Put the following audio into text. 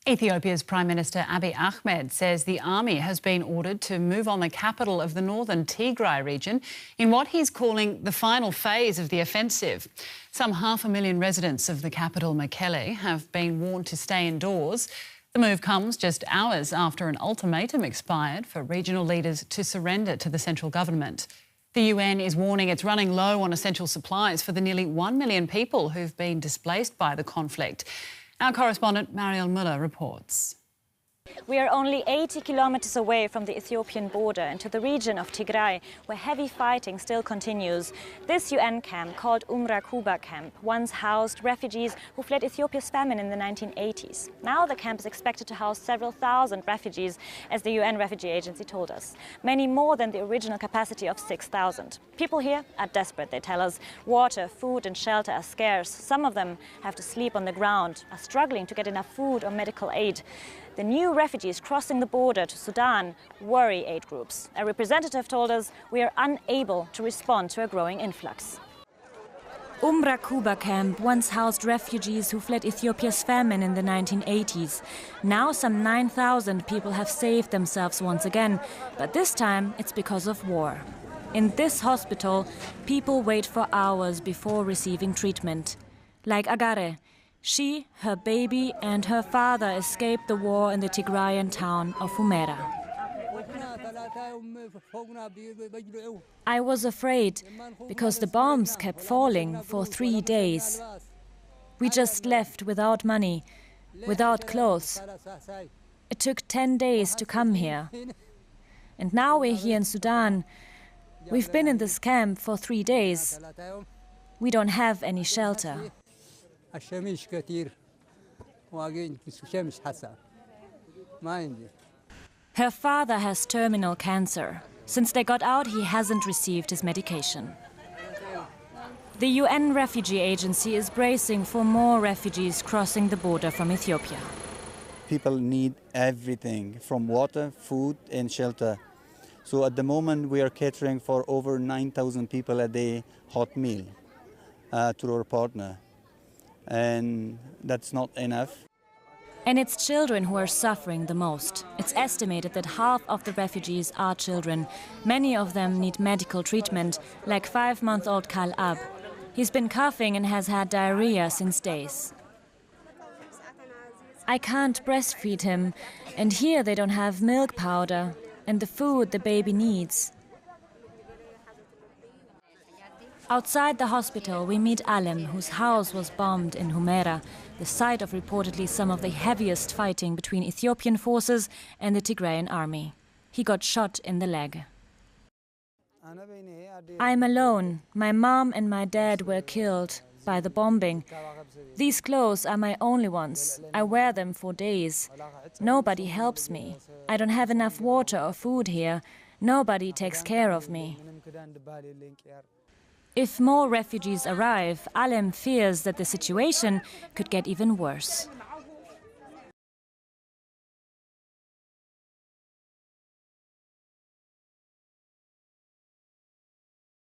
Ethiopia's Prime Minister Abiy Ahmed says the army has been ordered to move on the capital of the northern Tigray region in what he's calling the final phase of the offensive. Some 500,000 residents of the capital, Mekelle, have been warned to stay indoors. The move comes just hours after an ultimatum expired for regional leaders to surrender to the central government. The UN is warning it's running low on essential supplies for the nearly 1 million people who've been displaced by the conflict. Our correspondent Mariel Muller reports. We are only 80 kilometers away from the Ethiopian border into the region of Tigray, where heavy fighting still continues. This UN camp, called Kuba camp, once housed refugees who fled Ethiopia's famine in the 1980s. Now the camp is expected to house several thousand refugees, as the UN Refugee Agency told us. Many more than the original capacity of 6,000. People here are desperate, they tell us. Water, food and shelter are scarce. Some of them have to sleep on the ground, are struggling to get enough food or medical aid. The new refugees crossing the border to Sudan worry aid groups. A representative told us we are unable to respond to a growing influx. Kuba camp once housed refugees who fled Ethiopia's famine in the 1980s. Now some 9,000 people have saved themselves once again, but this time it's because of war. In this hospital, people wait for hours before receiving treatment. Like Agare. She, her baby and her father escaped the war in the Tigrayan town of Humera. I was afraid because the bombs kept falling for 3 days. We just left without money, without clothes. It took 10 days to come here. And now we're here in Sudan. We've been in this camp for 3 days. We don't have any shelter. Her father has terminal cancer. Since they got out, he hasn't received his medication. The UN Refugee Agency is bracing for more refugees crossing the border from Ethiopia. People need everything from water, food and shelter. So at the moment we are catering for over 9,000 people a day hot meal to our partner. And that's not enough. And it's children who are suffering the most. It's estimated that half of the refugees are children. Many of them need medical treatment, like 5-month-old Kal Ab. He's been coughing and has had diarrhea since days. I can't breastfeed him, and here they don't have milk powder and the food the baby needs. Outside the hospital, we meet Alem, whose house was bombed in Humera, the site of reportedly some of the heaviest fighting between Ethiopian forces and the Tigrayan army. He got shot in the leg. I'm alone. My mom and my dad were killed by the bombing. These clothes are my only ones. I wear them for days. Nobody helps me. I don't have enough water or food here. Nobody takes care of me. If more refugees arrive, Alem fears that the situation could get even worse.